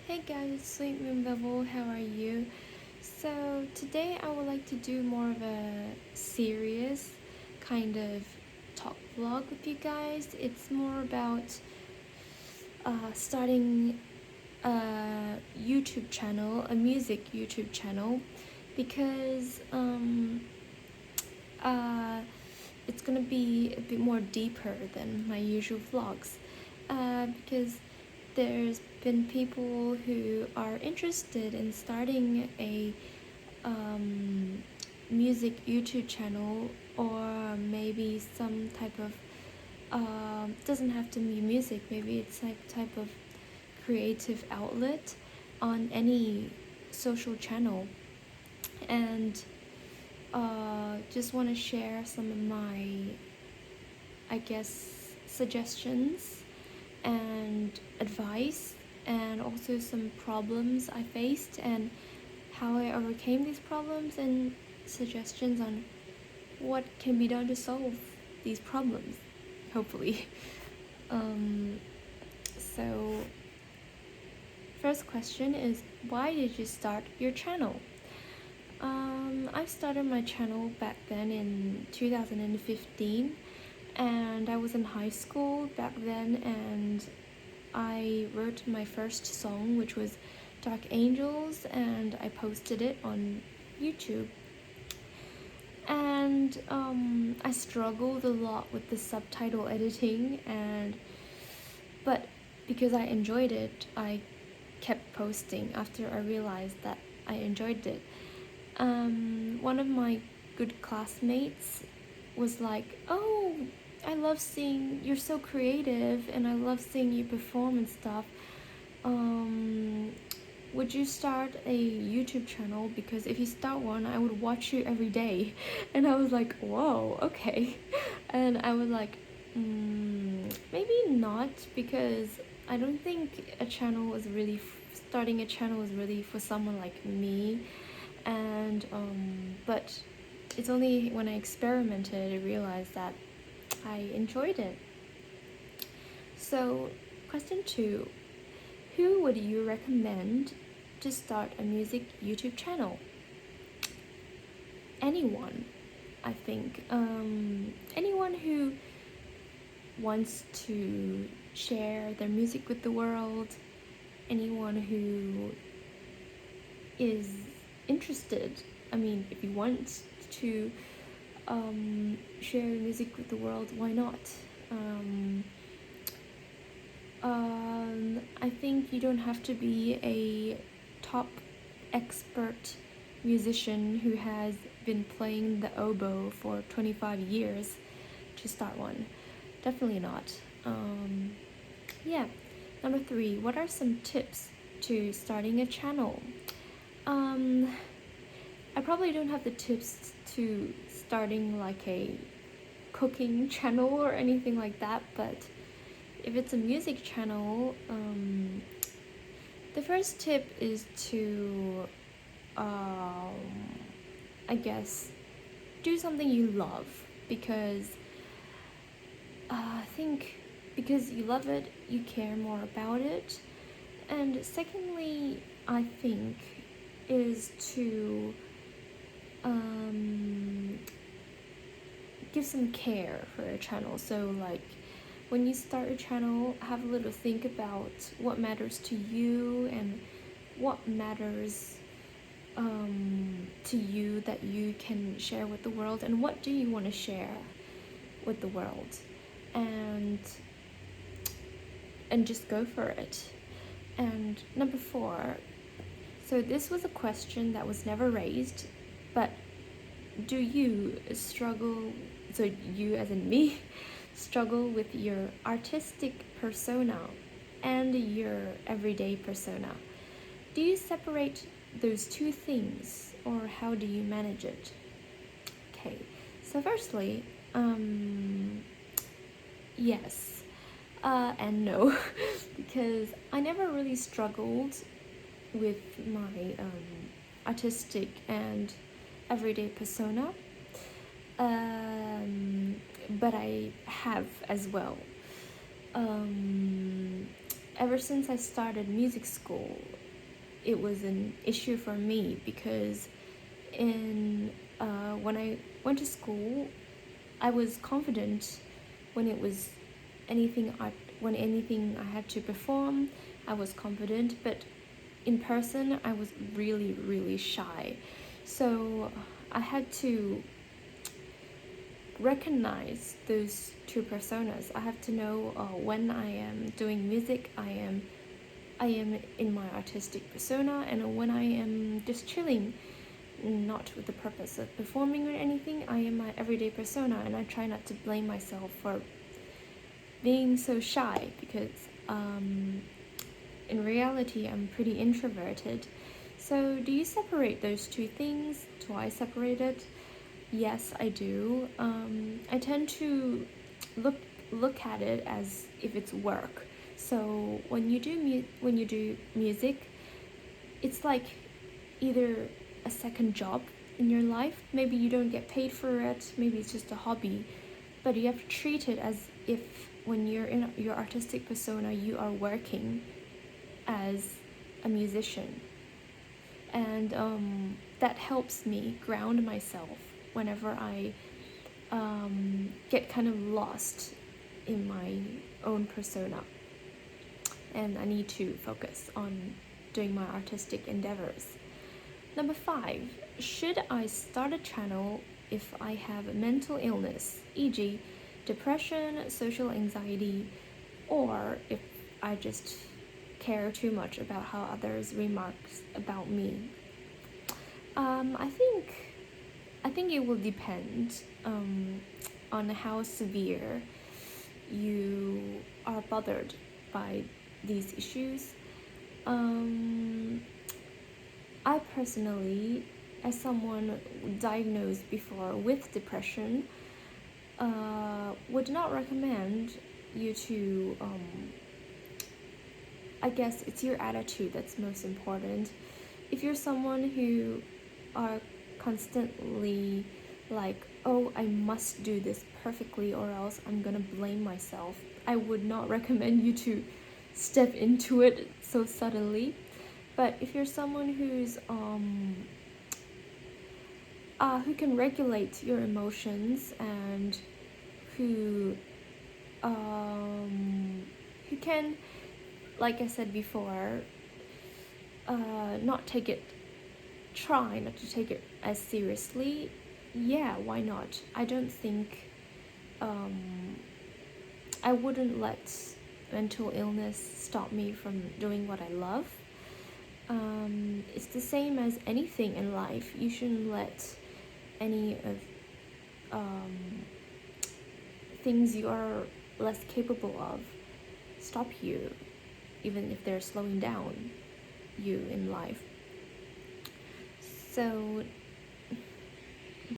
Hey guys, it's Sweet Moon Bubble. How are you? So today I would like to do more of a serious kind of talk vlog with you guys. It's more about starting a YouTube channel, a music YouTube channel, because uh, it's gonna be a bit more deeper than my usual vlogs, because there's been people who are interested in starting a music YouTube channel, or maybe some type of doesn't have to be music, maybe it's like type of creative outlet on any social channel, and just want to share some of my, I guess, suggestions and advice, and also some problems I faced and how I overcame these problems, and suggestions on what can be done to solve these problems, hopefully. um, so first question is, why did you start your channel? I started my channel back then in 2015, and I was in high school back then, and I wrote my first song, which was Dark Angels, and I posted it on YouTube. And I struggled a lot with the subtitle editing, but because I enjoyed it, I kept posting after I realized that I enjoyed it. One of my good classmates was like, "Oh, I love seeing you're so creative, and I love seeing you perform and stuff. Um, would you start a YouTube channel? Because if you start one, I would watch you every day." And I was like, "Whoa, okay." And I was like, maybe not, because I don't think starting a channel is really for someone like me. And but it's only when I experimented I realized that I enjoyed it. So question 2, who would you recommend to start a music YouTube channel? Anyone, I think. Anyone who wants to share their music with the world, anyone who is interested. I mean, if you want to share your music with the world, why not? I think you don't have to be a top expert musician who has been playing the oboe for 25 years to start one. Definitely not. Yeah. Number 3, what are some tips to starting a channel? I probably don't have the tips to starting like a cooking channel or anything like that, but if it's a music channel, the first tip is to, I guess, do something you love, because I think because you love it, you care more about it. And secondly, I think, is to give some care for a channel. So like, when you start a channel, have a little think about what matters to you, and what matters to you that you can share with the world, and what do you want to share with the world, and just go for it. And number 4, so this was a question that was never raised, but do you struggle, so you as in me, struggle with your artistic persona and your everyday persona? Do you separate those two things, or how do you manage it? Okay, so firstly, yes and no, because I never really struggled with my artistic and everyday persona, but I have as well. ever since I started music school, it was an issue for me because when I went to school, I was confident when it was when anything I had to perform. I was confident, but in person I was really, really shy. So I had to recognize those two personas. I have to know when I am doing music, I am in my artistic persona, and when I am just chilling, not with the purpose of performing or anything, I am my everyday persona. And I try not to blame myself for being so shy, because in reality I'm pretty introverted. So do you separate those two things? Do I separate it? Yes, I do. I tend to look at it as if it's work. So when you do music, it's like either a second job in your life. Maybe you don't get paid for it. Maybe it's just a hobby, but you have to treat it as if when you're in your artistic persona, you are working as a musician, and that helps me ground myself whenever I get kind of lost in my own persona and I need to focus on doing my artistic endeavors. Number 5, should I start a channel if I have a mental illness, e.g. depression, social anxiety, or if I just care too much about how others remarks about me? I think it will depend on how severe you are bothered by these issues. I personally, as someone diagnosed before with depression, would not recommend you to I guess it's your attitude that's most important. If you're someone who are constantly like, oh, I must do this perfectly or else I'm gonna blame myself, I would not recommend you to step into it so suddenly. But if you're someone who can regulate your emotions and who can, like I said before, try not to take it as seriously, yeah, why not? I don't think I wouldn't let mental illness stop me from doing what I love. It's the same as anything in life. You shouldn't let any of things you are less capable of stop you, even if they're slowing down you in life. So